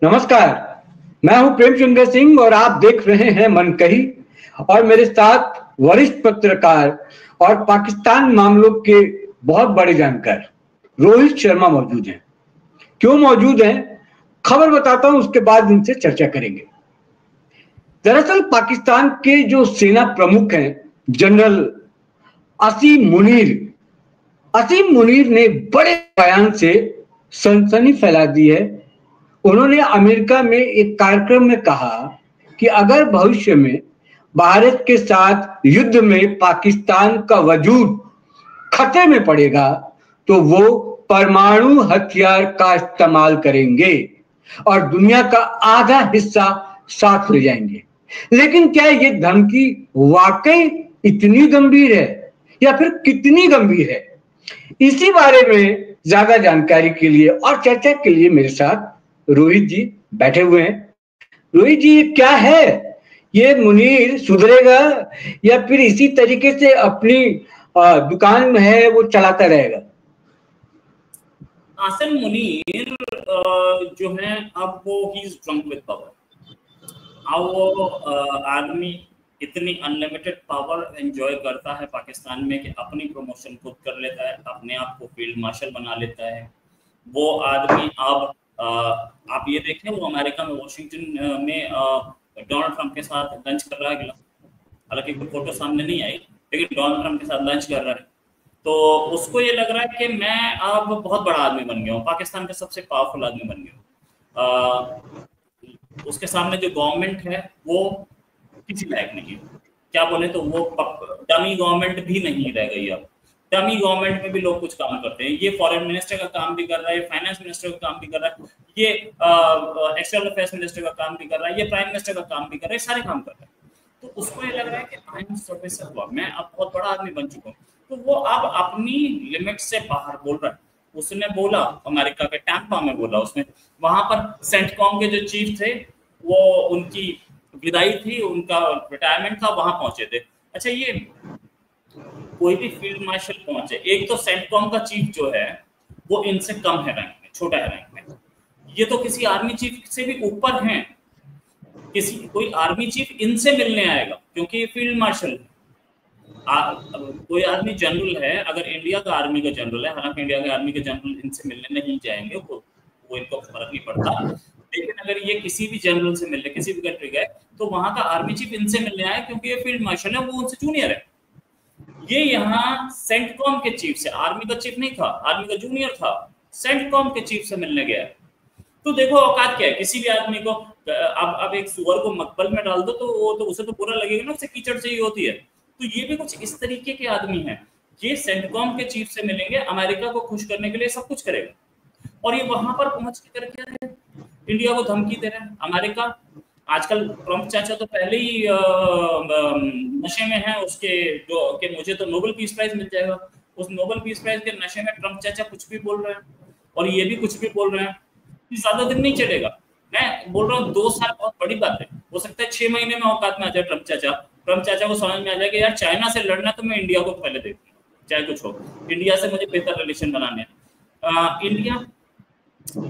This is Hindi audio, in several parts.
नमस्कार, मैं हूं प्रेम चंद्र सिंह और आप देख रहे हैं मन कही। और मेरे साथ वरिष्ठ पत्रकार और पाकिस्तान मामलों के बहुत बड़े जानकार रोहित शर्मा मौजूद हैं। क्यों मौजूद हैं, खबर बताता हूं, उसके बाद इनसे चर्चा करेंगे। दरअसल पाकिस्तान के जो सेना प्रमुख हैं जनरल असीम मुनीर ने बड़े बयान से सनसनी फैला दी है। उन्होंने अमेरिका में एक कार्यक्रम में कहा कि अगर भविष्य में भारत के साथ युद्ध में पाकिस्तान का वजूद खतरे में पड़ेगा तो वो परमाणु हथियार का इस्तेमाल करेंगे और दुनिया का आधा हिस्सा साथ ले जाएंगे। लेकिन क्या ये धमकी वाकई इतनी गंभीर है या फिर कितनी गंभीर है? इसी बारे में ज्यादा जानकारी के लिए और चर्चा के लिए मेरे साथ रोहित जी बैठे हुए हैं। रोहित जी, ये क्या है? ये मुनीर सुधरेगा या फिर इसी तरीके से अपनी दुकान में है वो चलाता रहेगा? आसिम मुनीर जो है अब वो he is drunk with power. अब वो आदमी इतनी अनलिमिटेड पावर एंजॉय करता है पाकिस्तान में कि अपनी प्रमोशन खुद कर लेता है, अपने आप को फील्ड मार्शल बना लेता है। वो आदमी अब आप ये देखें, वो अमेरिका में वॉशिंगटन में डोनाल्ड ट्रंप के साथ लंच कर रहा है। हालांकि कोई फोटो सामने नहीं आई, लेकिन डोनाल्ड ट्रंप के साथ लंच कर रहा है। तो उसको ये लग रहा है कि मैं अब बहुत बड़ा आदमी बन गया हूँ, पाकिस्तान का सबसे पावरफुल आदमी बन गया हूँ। उसके सामने जो गवर्नमेंट है वो किसी लायक नहीं है। क्या बोले तो वो डमी गवर्नमेंट भी नहीं रह गई। अब डमी गवर्नमेंट में भी लोग कुछ काम करते हैं। ये फॉरेन मिनिस्टर का काम भी कर रहा है, फाइनेंस मिनिस्टर का काम भी कर रहा है, ये एक्सटर्नल अफेयर्स मिनिस्टर का काम भी कर रहा है, ये प्राइम मिनिस्टर का काम भी कर रहा है, सारे काम कर रहा है। तो उसको ये लग रहा है कि आई एम सर्विसेबल, मैं अब बहुत बड़ा आदमी बन चुका हूँ। तो वो अब अपनी लिमिट से बाहर बोल रहा है। उसने बोला अमेरिका के टैम्पा में बोला उसने, वहां पर सेंटकॉम के जो चीफ थे वो उनकी विदाई थी, उनका रिटायरमेंट था, वहां पहुंचे थे। अच्छा, ये कोई भी फील्ड मार्शल पहुंचे, एक तो सेंटकॉम का चीफ जो है वो इनसे कम है रैंक में, छोटा है रैंक में। ये तो किसी आर्मी चीफ से भी ऊपर हैं। कोई आर्मी चीफ इनसे मिलने आएगा क्योंकि ये फील्ड मार्शल है। कोई आर्मी जनरल है, अगर इंडिया का आर्मी का जनरल है, हालांकि इंडिया के आर्मी के जनरल इनसे मिलने नहीं जाएंगे, वो इनको फर्क नहीं पड़ता। लेकिन अगर ये किसी भी जनरल से मिलने, किसी भी कंट्री गए, तो वहां का आर्मी चीफ इनसे मिलने आए क्योंकि ये फील्ड मार्शल है, वो उनसे जूनियर है। ये यहाँ सेंटकॉम के चीफ से, आर्मी का चीफ नहीं था, आर्मी का जूनियर था, सेंटकॉम के चीफ से मिलने गया। तो देखो औकात क्या है किसी भी आदमी को। अब एक सुअर को मकबल में डाल दो तो वो तो उसे तो बुरा लगेगा ना, उसे कीचड़ चाहिए होती है। तो ये भी कुछ इस तरीके के आदमी हैं। ये सेंटकॉम के चीफ से मिलेंगे, अमेरिका को खुश करने के लिए सब कुछ करेगा। और ये वहां पर पहुंच के कर क्या है, इंडिया को धमकी दे रहे हैं। अमेरिका आजकल, ट्रंप चाचा तो पहले ही नशे में है उसके, जो कि मुझे तो नोबेल पीस प्राइज मिल जाएगा। उस नोबेल पीस प्राइज के नशे में ट्रंप चाचा कुछ भी बोल रहे हैं और ये भी कुछ भी बोल रहे हैं। ज्यादा दिन नहीं चलेगा। मैं बोल रहा हूँ 2 साल बहुत बड़ी बात है। हो सकता है 6 महीने में औकात में आ जाए ट्रंप चाचा को समझ में आ जाए कि यार चाइना से लड़ना तो मैं इंडिया को पहले देखूंगा, चाहे कुछ हो। इंडिया से मुझे बेहतर रिलेशन बनाने हैं। इंडिया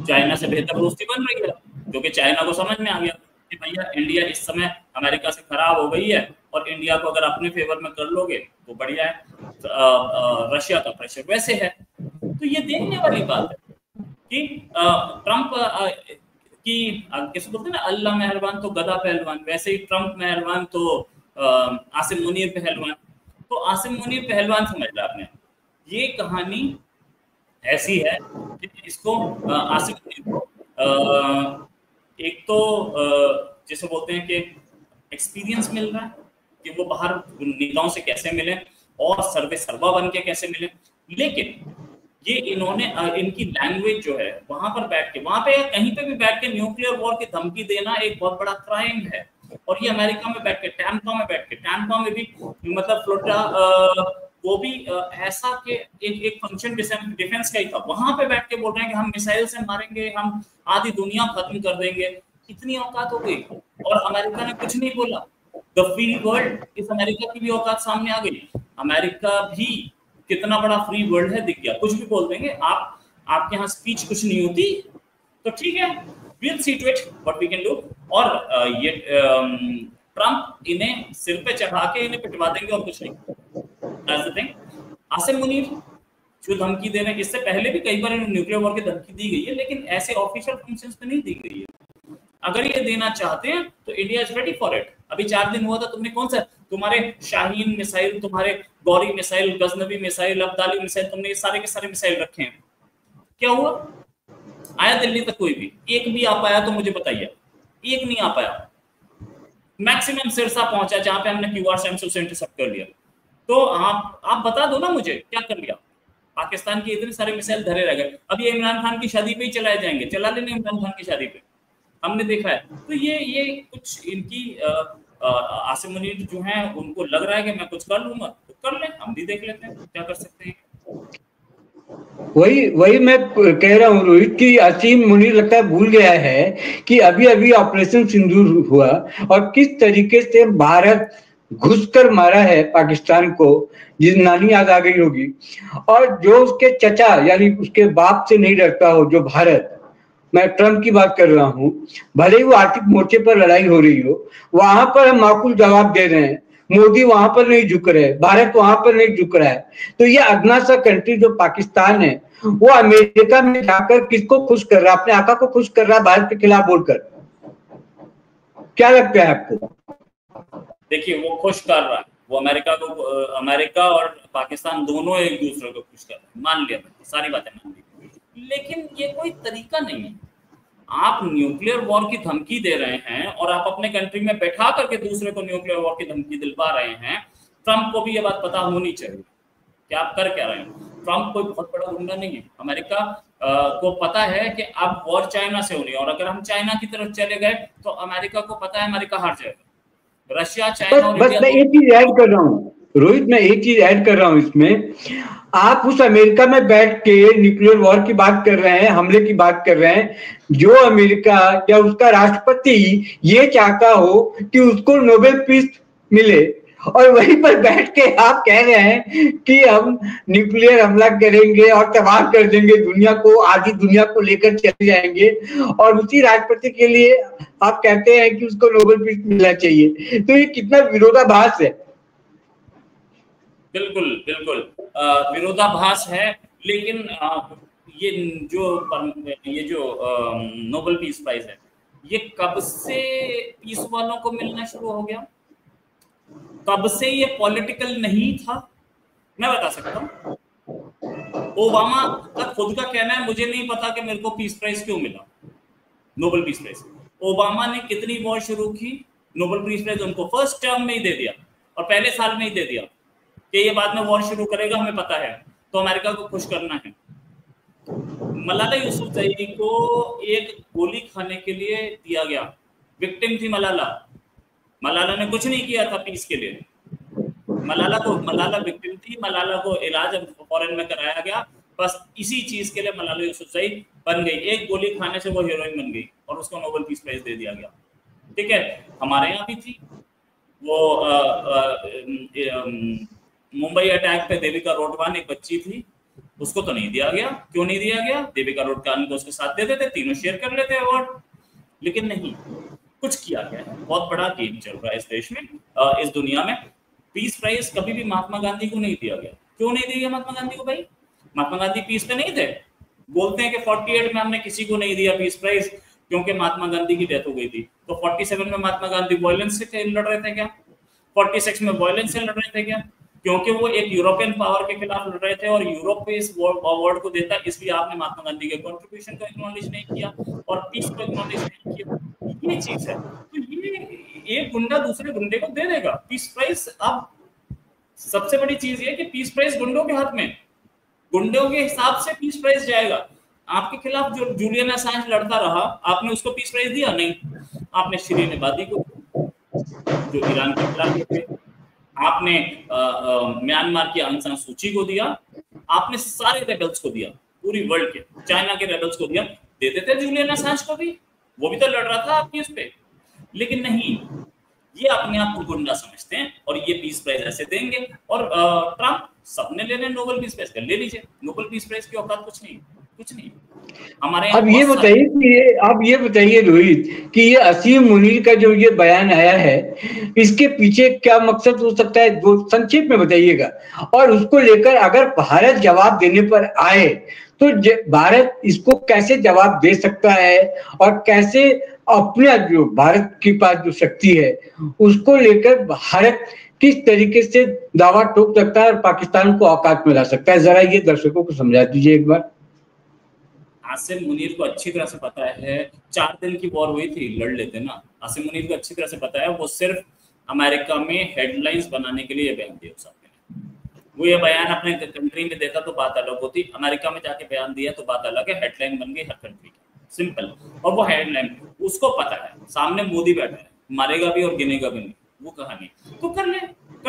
चाइना से बेहतर दोस्ती बन रही है क्योंकि चाइना को समझ में आ गया कि भैया इंडिया इस समय अमेरिका से खराब हो गई है और इंडिया को अगर अपने फेवर में कर लोगे तो बढ़िया है। रशिया का प्रेशर वैसे है। तो ये देखने वाली बात है कि ट्रंप की किस बोलते हैं ना, अल्लाह मेहरबान तो गधा पहलवान, वैसे ही ट्रंप मेहरबान तो आसिम मुनीर पहलवान। तो आसिम मुनीर पहलवान समझ लो आपने। ये कहानी ऐसी है कि इसको आसिम मुनीर को एक तो जैसे बोलते हैं कि एक्सपीरियंस मिल रहा है कि वो बाहर नेताओं से कैसे मिले और सर्वे सर्वा बन के कैसे मिले। लेकिन ये इन्होंने इनकी लैंग्वेज जो है वहां पर बैठ के, वहां पे कहीं पे भी बैठ के न्यूक्लियर वॉर की धमकी देना एक बहुत बड़ा क्राइम है। और ये अमेरिका में बैठ के, टैम्पा में भी मतलब फ्लोरिडा, वो भी ऐसा कि एक फंक्शन डिफेंस का ही था, वहां पे बैठ के बोल रहे हैं कि हम मिसाइल से मारेंगे, हम आधी दुनिया खत्म कर देंगे। इतनी औकात हो गई और अमेरिका ने कुछ नहीं बोला। द फ्री वर्ल्ड, इस अमेरिका की भी औकात सामने आ गई। अमेरिका भी कितना बड़ा फ्री वर्ल्ड है दिख गया, कुछ भी बोल देंगे। आपके यहाँ स्पीच कुछ नहीं होती तो ठीक है, we'll see to it what we can do। और ये ट्रम्प इन्हें सिर पे चढ़ा के इन्हें पिटवा देंगे और कुछ नहीं। That's the thing। Asim Munir जो धमकी दे रहे हैं, इससे पहले भी कई बार न्यूक्लियर वॉर की धमकी दी गई है, लेकिन ऐसे ऑफिशियल फंक्शंस पे नहीं दी गई है। अगर ये देना चाहते हैं तो India is ready for it. अभी 4 दिन हुआ था, तुमने कौन सा, तुम्हारे शाहीन मिसाइल, तुम्हारे Gauri missile, Ghaznavi missile, Abdali missile, तुमने ये सारे के सारे मिसाइल रखे हैं, क्या हुआ? आया दिल्ली तक कोई भी? एक भी आ पाया तो मुझे बताइए, एक नहीं आ पाया। मैक्सिमम सिरसा पहुंचा जहां पे हमने क्यूआर से इंटरसेप्ट कर लिया। तो आप बता दो ना मुझे क्या कर लिया। पाकिस्तान के इतने सारे मिसाइल धरे रह गए। अब ये इमरान खान की शादी पे ही चलाए जाएंगे, चला लेने इमरान खान की शादी पे, हमने देखा है। तो ये कुछ इनकी आसिम मुनीर जो हैं उनको लग रहा है कि मैं कुछ कर लूंगा, तो कर ले, हम भी देख लेते हैं क्या कर सकते हैं। वही मैं कह रहा हूँ रोहित की आसिम मुनीर लगता है भूल गया है कि अभी अभी ऑपरेशन सिंदूर हुआ और किस तरीके से भारत घुसकर मारा है पाकिस्तान को, जिस नानी याद आ गई होगी। और जो उसके चचा यानी उसके बाप से नहीं डरता हो जो भारत, मैं ट्रम्प की बात कर रहा हूँ, भले ही वो आर्थिक मोर्चे पर लड़ाई हो रही हो, वहां पर हम माकूल जवाब दे रहे हैं। मोदी वहां पर नहीं झुक रहे, भारत वहां पर नहीं झुक रहा है। तो ये अदना सा कंट्री जो पाकिस्तान है, वो अमेरिका में जाकर किसको खुश कर रहा है? अपने आका को खुश कर रहा है भारत के खिलाफ बोलकर। क्या लगता है आपको? देखिए, वो खुश कर रहा है, वो अमेरिका और पाकिस्तान दोनों एक दूसरे को खुश कर रहे हैं, मान लिया, मैं सारी बातें मान ली, लेकिन ये कोई तरीका नहीं है। आप न्यूक्लियर वॉर की धमकी दे रहे हैं और आप अपने कंट्री में बैठा करके दूसरे को न्यूक्लियर वॉर की धमकी दिलवा रहे हैं। ट्रम्प को भी ये बात पता होनी चाहिए कि आप कर क्या रहे हैं। ट्रम्प कोई बहुत बड़ा गुंडा नहीं है। अमेरिका को पता है कि अब वॉर चाइना से होनी है, और अगर हम चाइना की तरफ चले गए तो अमेरिका को पता है अमेरिका हार जाएगा। रशिया, चाइना और बस मैं एक चीज ऐड कर रहा हूँ रोहित, मैं एक चीज ऐड कर रहा हूँ इसमें। आप उस अमेरिका में बैठ के न्यूक्लियर वॉर की बात कर रहे हैं, हमले की बात कर रहे हैं, जो अमेरिका या उसका राष्ट्रपति ये चाहता हो कि उसको नोबेल पीस मिले, और वहीं पर बैठ के आप कह रहे हैं कि हम न्यूक्लियर हमला करेंगे और तबाह कर देंगे दुनिया को, आधी दुनिया को लेकर चले जाएंगे, और उसी राष्ट्रपति के लिए आप कहते हैं कि उसको नोबेल पीस मिलना चाहिए। तो ये कितना विरोधाभास है। बिल्कुल बिल्कुल विरोधाभास है, लेकिन ये जो नोबेल पीस प्राइज है, ये कब से पीस वालों को मिलना शुरू हो गया? कब से ये पॉलिटिकल नहीं था? मैं बता सकता हूँ। ओबामा का खुद का कहना है, मुझे नहीं पता कि मेरे को पीस प्राइज क्यों मिला, नोबेल पीस प्राइज। ओबामा ने कितनी वॉर शुरू की, नोबेल पीस प्राइज उनको फर्स्ट टर्म में ही दे दिया, और पहले साल में ही दे दिया कि ये बाद में वॉर शुरू करेगा, हमें पता है, तो अमेरिका को खुश करना है। मलाला यूसुफजई को एक गोली खाने के लिए दिया गया, विक्टिम थी मलाला। मलाला ने कुछ नहीं किया था पीस के लिए। मलाला विक्टिम थी, मलाला को इलाज फॉरेन में कराया गया, बस इसी चीज के लिए मलाला यूसुफजई बन गई। एक गोली खाने से वो हीरोइन बन गई और उसको नोबेल पीस प्राइज दे दिया गया। ठीक है, हमारे यहाँ भी थी वो मुंबई अटैक पे देविका रोडवान, एक बच्ची थी, उसको तो नहीं दिया गया। क्यों नहीं दिया गया? देविका रोडवान को उसके साथ दे देते, तीनों शेयर कर लेते अवार्ड। लेकिन नहीं, कुछ किया गया है। बहुत बड़ा गेम चल रहा है इस देश में, इस दुनिया में। पीस प्राइज कभी भी महात्मा गांधी को नहीं दिया गया। क्यों नहीं दिया गया महात्मा गांधी को? भाई महात्मा गांधी पीस पे नहीं थे। बोलते हैं कि 48 में हमने किसी को नहीं दिया पीस प्राइज क्योंकि महात्मा गांधी की डेथ हो गई थी। तो 47 में महात्मा गांधी वायलेंस से लड़ रहे थे क्या? 46 में वायलेंस से लड़ रहे थे क्या? क्योंकि वो एक यूरोपियन पावर के खिलाफ लड़ रहे थे और यूरोप इस अवार्ड को देता, इसलिए आपने महात्मा गांधी के कंट्रीब्यूशन को एक्नॉलेज नहीं किया और पीस को एक्नॉलेज नहीं किया। ये चीज है। तो ये एक गुंडा दूसरे गुंडे को दे देगा पीस प्राइज। अब सबसे बड़ी चीज ये कि पीस प्राइज गुंडों के हाथ में, गुंडों के हिसाब से पीस प्राइज जाएगा। आपके खिलाफ जो जूलियन असांज लड़ता रहा, आपने उसको पीस प्राइज दिया? नहीं। आपने शिरीन एबादी को, जो ईरान के खिलाफ थे, आपने म्यांमार की आंग सान सूची को दिया, आपने सारे रेबल्स को दिया, पूरी वर्ल्ड के, चाइना के रेबल्स को दिया। दे देते जूलियन असांज को भी, वो भी तो लड़ रहा था आपकी उस पे। लेकिन नहीं, ये अपने आप को गुंडा समझते हैं और ये पीस प्राइज ऐसे देंगे। और ट्रम्प सबने लेने नोबेल पीस प्राइज, ले लीजिए। नोबेल पीस प्राइज की औकात कुछ नहीं, कुछ नहीं। हमारे अब ये बताइए कि आप ये बताइए रोहित कि ये असीम मुनीर का जो ये बयान आया है, इसके पीछे क्या मकसद हो सकता है, वो संक्षेप में बताइएगा। और उसको लेकर अगर भारत जवाब देने पर आए तो भारत इसको कैसे जवाब दे सकता है, और कैसे अपने जो भारत के पास जो शक्ति है उसको लेकर भारत किस तरीके से दावा ठोक सकता है और पाकिस्तान को औकात में ला सकता है, जरा ये दर्शकों को समझा दीजिए एक बार। आसिम मुनीर को अच्छी तरह से पता है, 4 दिन की वॉर हुई थी, लड़ लेते ना। आसिम मुनीर को अच्छी तरह से पता है, वो सिर्फ अमेरिका में हेडलाइंस बनाने के लिए बयान दिया उस आदमी ने। वो ये बयान अपने कंट्री में देता तो बात अलग होती, अमेरिका में जाके बयान दिया तो बात अलग है, हेडलाइन बन गई हर कंट्री की, सिंपल। और वो हेडलाइन उसको पता है, सामने मोदी बैठा है, मारेगा भी और गिनेगा भी नहीं, वो कहानी तो कर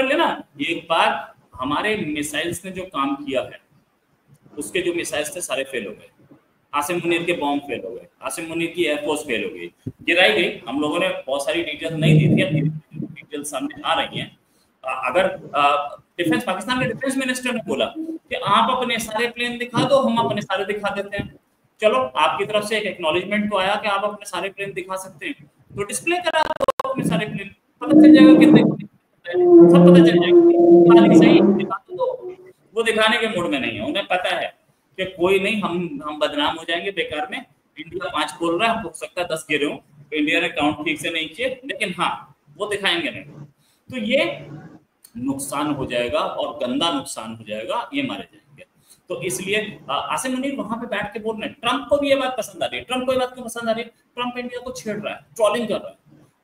ले ना। एक बार हमारे मिसाइल्स ने जो काम किया है, उसके जो मिसाइल्स थे सारे फेल हो गए, आसिम मुनीर के बॉम्ब फेल हो गए, आसिम मुनीर की एयरफोर्स फेल हो गई, गिराई गई। हम लोगों ने बहुत सारी डिटेल नहीं दी थी, डिटेल सामने आ रही हैं। अगर डिफेंस, पाकिस्तान के डिफेंस मिनिस्टर ने बोला कि आप अपने सारे प्लेन दिखा दो, हम अपने सारे दिखा देते हैं। चलो, आपकी तरफ से एक एक्नॉलेजमेंट तो आया कि आप अपने सारे प्लेन दिखा सकते हैं, तो डिस्प्ले करा दो अपने सारे प्लेन, पता चल जाएगा कितने, सब पता चल जाएगा। सही दिखा दो, वो दिखाने के मूड में नहीं है, उन्हें पता है कि कोई नहीं, हम बदनाम हो जाएंगे बेकार में। इंडिया 5 बोल रहा है, हो सकता है 10 गिरे हो, इंडिया ने काउंट ठीक से नहीं किए, लेकिन हाँ वो दिखाएंगे नहीं, तो ये नुकसान हो जाएगा और गंदा नुकसान हो जाएगा, ये मारे जाएंगे। तो इसलिए आसिम मुनीर वहां पे बैठ के बोल रहे हैं। ट्रंप को भी ये बात पसंद आ रही है। ट्रंप को ये बात क्यों पसंद आ रही है? ट्रंप इंडिया को छेड़ रहा है, ट्रोलिंग कर रहा है।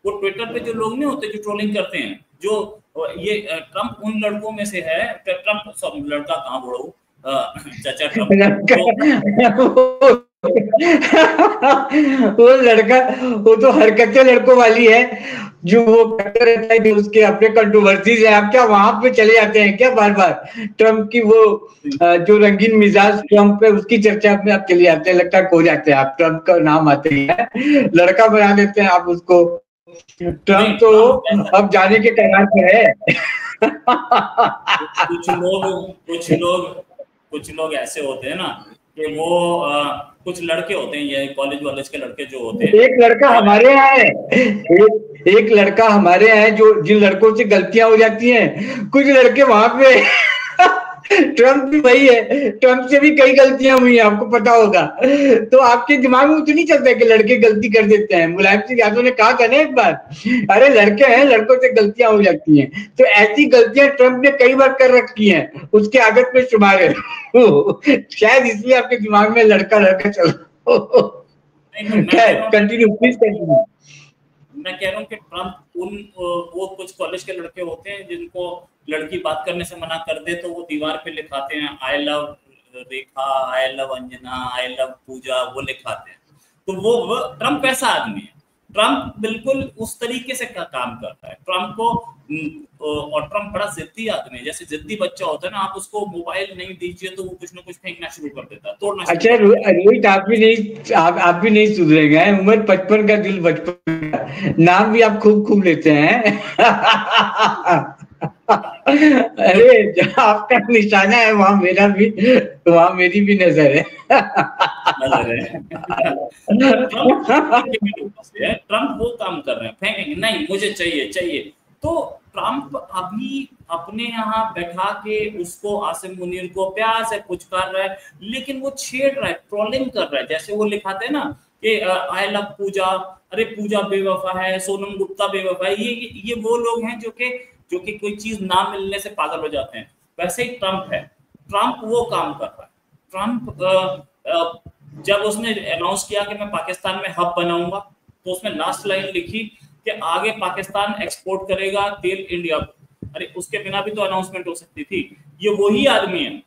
वो ट्विटर पे जो लोग नहीं होते जो ट्रोलिंग करते हैं, जो ये ट्रंप उन लड़कों में से है, ट्रंप सब लड़का कहाँ बोलो, चाचा ट्रंप वो लड़का, वो तो हरकतें लड़कों वाली है, जो वो करते रहता है, जो उसके अपने कंट्रोवर्सीज है। आप क्या वहां पे चले जाते हैं क्या बार बार? ट्रंप की वो जो रंगीन मिजाज ट्रंप है, उसकी चर्चा में आप चले जाते हैं, लगता है खो जाते हैं आप। ट्रंप का नाम आते ही है, लड़का बना देते हैं आप उसको। ट्रंप तो अब जाने के कगार पे है। कुछ लोग ऐसे होते हैं ना कि वो कुछ लड़के होते हैं, ये कॉलेज के लड़के जो होते हैं। एक लड़का हमारे यहाँ है, एक लड़का हमारे यहाँ है, जो जिन लड़कों से गलतियां हो जाती हैं, कुछ लड़के वहां पे ट्रंप भी वही है, ट्रंप से भी कई गलतियां हुई हैं, आपको पता होगा। तो आपके दिमाग में तो नहीं चलता कि लड़के गलती कर देते हैं। मुलायम सिंह यादव ने कहा था ना एक बार, अरे लड़के हैं, लड़कों से गलतियां हो जाती हैं। तो ऐसी गलतियां ट्रंप ने कई बार कर रखी हैं, उसके आदत में शुमार है। शायद इसलिए आपके दिमाग में लड़का लड़का चल कंटिन्यू प्लीज कंटिन्यू। मैं कह रहा हूँ कि ट्रंप वो कुछ कॉलेज के लड़के होते हैं जिनको लड़की बात करने से मना कर दे तो वो दीवार पे लिखाते हैं I love Rekha, I love Anjana, I love Puja, वो लिखाते हैं। तो वो ट्रंप ऐसा आदमी है। ट्रंप बिल्कुल उस तरीके से काम करता है। ट्रंप को और ट्रंप बड़ा जिद्दी आदमी है। जैसे जिद्दी बच्चा होता है ना, आप उसको मोबाइल नहीं दीजिए तो वो कुछ ना कुछ फेंकना शुरू कर देता है, तोड़ना। अच्छा रोहित, आप भी नहीं सुधरेंगे। उम्र 55 का, दिल बचपन का, नाम भी आप खूब खूब लेते हैं। अरे जहाँ आपका निशाना है वहां मेरा भी, वहां मेरी भी नजर है। ट्रंप वो काम कर रहे हैं, फेंकेंगे नहीं, मुझे चाहिए। तो ट्रंप अभी अपने यहाँ बैठा के उसको, आसिम मुनीर को प्यार से पुचकार रहा है, लेकिन वो छेड़ रहा है, ट्रोलिंग कर रहा है। जैसे वो लिखाते हैं ना कि आई लव पूजा, अरे पूजा बेवफा है, सोनम गुप्ता बेवफा है। ये वो लोग हैं जो कि कोई चीज ना मिलने से पागल हो जाते हैं। वैसे ही ट्रंप है, ट्रंप वो काम कर रहा है। ट्रंप जब उसने अनाउंस किया कि मैं पाकिस्तान में हब बनाऊंगा, तो उसमें लास्ट लाइन लिखी कि आगे पाकिस्तान एक्सपोर्ट करेगा तेल इंडिया को। अरे उसके बिना भी तो अनाउंसमेंट हो सकती थी। ये वही आदमी है,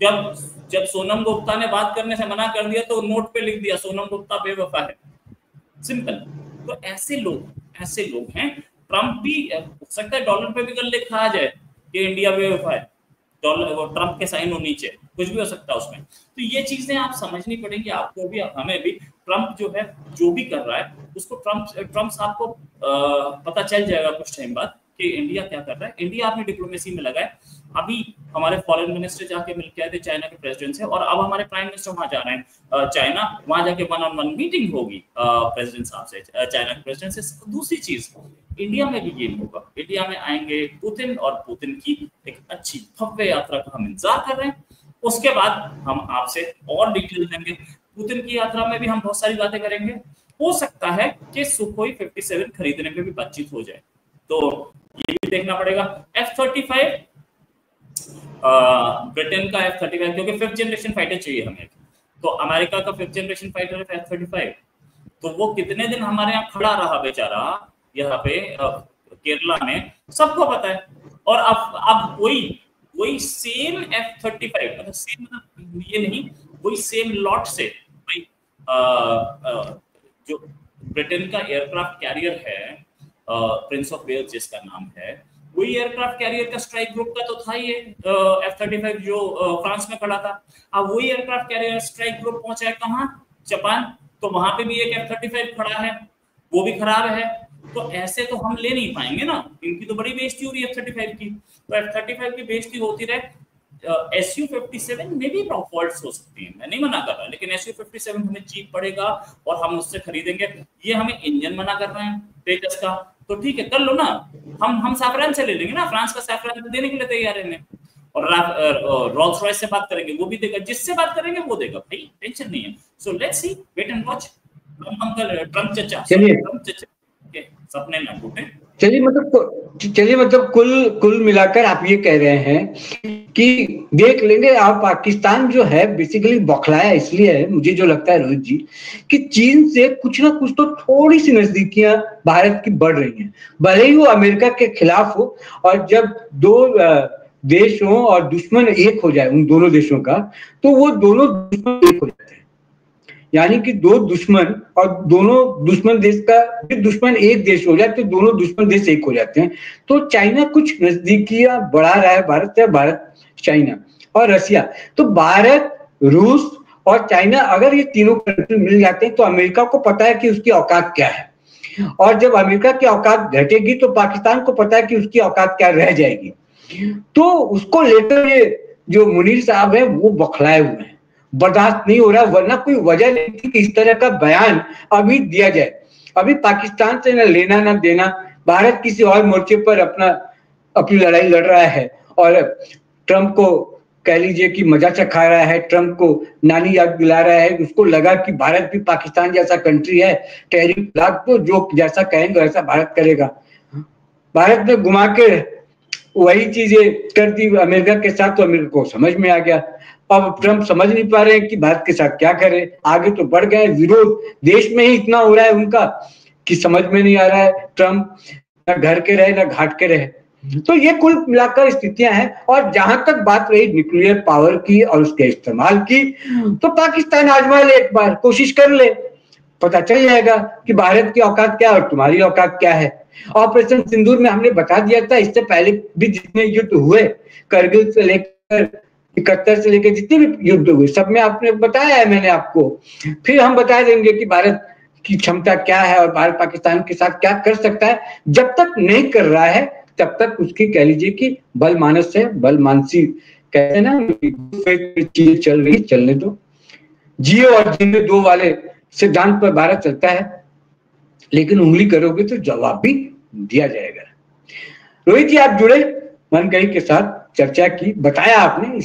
जब सोनम गुप्ता ने बात करने से मना कर दिया तो नोट पे लिख दिया सोनम गुप्ता बेवफा है, सिंपल। तो ऐसे लोग हैं। ट्रंप भी हो सकता है डॉलर पे भी कल लिखा आ जाए कि इंडिया बेवफा है, डॉलर वो ट्रंप के साइन हो नीचे, कुछ भी हो सकता है उसमें। तो ये चीजें आप समझनी पड़ेगी, आपको भी हमें भी। ट्रंप जो है जो भी कर रहा है उसको ट्रंप साहब को पता चल जाएगा कुछ टाइम बाद कि इंडिया क्या कर रहा है। इंडिया अपनी डिप्लोमेसी में लगा है। अभी हमारे फॉरेन मिनिस्टर जाके मिल के आए थे चाइना के प्रेसिडेंट से, और अब हमारे प्राइम मिनिस्टर वहां जा रहे हैं चाइना, वहां जाके 1-on-1 मीटिंग होगी प्रेसिडेंट साहब से, चाइना के प्रेसिडेंट से। दूसरी चीज, इंडिया में भी ये होगा, इंडिया में आएंगे पुतिन, और पुतिन की एक अच्छी भव्य यात्रा का हम इंतजार कर रहे हैं। उसके बाद हम आपसे और डिटेल देंगे। पुतिन की यात्रा में भी हम बहुत सारी बातें करेंगे। हो सकता है कि सुखोई 57 खरीदने पे भी बातचीत हो जाए, तो ये भी देखना पड़ेगा। F-35, ब्रिटेन का F-35, क्योंकि 5th जनरेशन फाइटर चाहिए हमें, तो अमेरिका का 5th जनरेशन फाइटर है F-35, तो वो कितने दिन हमारे यहाँ खड़ा रहा बेचारा यहाँ पे केरला में, सबको पता है। और अब वही सेम F-35, मतलब सेम, मतलब ये नहीं, वही सेम लॉट से भाई जो ब्रिटेन का एयरक्राफ्ट कैरियर है प्रिंस ऑफ वेल्स जिसका नाम है, वही एयरक्राफ्ट कैरियर का स्ट्राइक ग्रुप का तो था ये F-35 जो फ्रांस में खड़ा था। अब वही एयरक्राफ्ट कैरियर स्ट्राइक ग्रुप पहुंचा है कहाँ? जापान, तो वहां पे भी एक F-35 खड़ा है, वो भी खराब है। तो ऐसे तो हम ले नहीं पाएंगे ना, इनकी तो बड़ी बेइज्जती हो रही है F-35 की, तो F-35 की बेइज्जती होती रहे। Su-57 में भी फॉल्ट्स हो सकती हैं, मैं नहीं मना कर रहा, लेकिन Su-57 हमें चीप पड़ेगा और हम उससे खरीदेंगे। ये हमें इंजन मना कर रहे हैं तेजस का, तो ठीक है कर लो ना, हम सैफरान से ले लेंगे ना, फ्रांस का सैफरान देने के लिए तैयार है हमें, और रोल्स रॉयस से बात करेंगे, वो भी देगा, जिससे बात करेंगे वो देगा भाई, टेंशन नहीं है। So let's see, wait and watch. हम कल ट्रम्प चचा के सपने ना टूटे। चलिए मतलब कुल मिलाकर आप ये कह रहे हैं कि देख लेंगे। आप पाकिस्तान जो है बेसिकली बौखलाया इसलिए है, मुझे जो लगता है रोहित जी, कि चीन से कुछ ना कुछ तो थोड़ी सी नजदीकियां भारत की बढ़ रही हैं, भले ही वो अमेरिका के खिलाफ हो। और जब दो देश हो और दुश्मन एक हो जाए उन दोनों देशों का, तो वो दोनों दुश्मन एक हो जाते हैं। यानी कि दो दुश्मन और दोनों दुश्मन देश का दुश्मन एक देश हो जाए तो दोनों दुश्मन देश एक हो जाते हैं। तो चाइना कुछ नजदीकियां बढ़ा रहा है भारत से, भारत चाइना और रसिया। तो भारत, रूस और चाइना, अगर ये तीनों कंट्री मिल जाते हैं तो अमेरिका को पता है कि उसकी औकात क्या है, और जब अमेरिका की औकात घटेगी तो पाकिस्तान को पता है कि उसकी औकात क्या रह जाएगी। तो उसको लेकर ये जो मुनीर साहब है वो बौखलाए हुए हैं, बर्दाश्त नहीं हो रहा, वरना कोई वजह नहीं थी कि इस तरह का बयान अभी दिया जाए। अभी पाकिस्तान से न लेना न देना, भारत किसी और मोर्चे पर अपनी लड़ाई लड़ रहा है, और ट्रंप को कह लीजिए कि मजा चखा रहा है, ट्रंप को नानी याद दिला रहा है। उसको लगा कि भारत भी पाकिस्तान जैसा कंट्री है, टैरिफ लाग तो जो जैसा कहेंगे वैसा भारत करेगा। भारत ने घुमा के वही चीजें कर दी अमेरिका के साथ, तो अमेरिका को समझ में आ गया। अब ट्रंप समझ नहीं पा रहे हैं कि भारत के साथ क्या करे, आगे तो बढ़ गए, विरोध देश में ही इतना हो रहा है उनका कि समझ में नहीं आ रहा है ट्रंप न घर के रहे न घाट के रहे। तो ये कुल मिलाकर स्थितियां हैं। और जहां तक बात रही न्यूक्लियर पावर की और उसके इस्तेमाल की, तो पाकिस्तान आजमा ले, एक बार कोशिश कर ले, पता चल जाएगा कि भारत की औकात क्या है और तुम्हारी औकात क्या है। ऑपरेशन सिंदूर में हमने बता दिया था, इससे पहले भी जितने युद्ध हुए, करगिल से लेकर 71 से लेकर जितने भी युद्ध हुए, सब में आपने बताया है मैंने आपको। फिर हम बता देंगे कि भारत की क्षमता क्या है और भारत पाकिस्तान के साथ क्या कर सकता है। जब तक नहीं कर रहा है तब तक उसकी कह लीजिए कि बल मानस है, बल मानसी कहते हैं ना, चीज चल रही, चलने दो। जियो और जीने दो वाले सिद्धांत पर भारत चलता है, लेकिन उंगली करोगे तो जवाब भी दिया जाएगा। रोहित जी आप जुड़े मनकही के साथ, चर्चा की, बताया आपने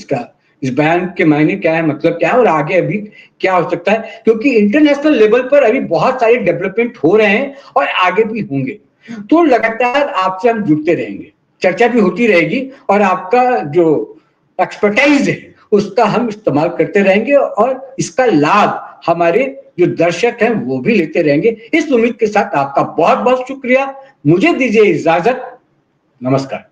इस बयान के मायने क्या है, मतलब क्या है और आगे अभी क्या हो सकता है, क्योंकि इंटरनेशनल लेवल पर अभी बहुत सारे डेवलपमेंट हो रहे हैं और आगे भी होंगे। तो लगातार आपसे हम जुड़ते रहेंगे, चर्चा भी होती रहेगी, और आपका जो एक्सपर्टाइज है उसका हम इस्तेमाल करते रहेंगे, और इसका लाभ हमारे जो दर्शक हैं वो भी लेते रहेंगे। इस उम्मीद के साथ आपका बहुत बहुत शुक्रिया। मुझे दीजिए इजाजत, नमस्कार।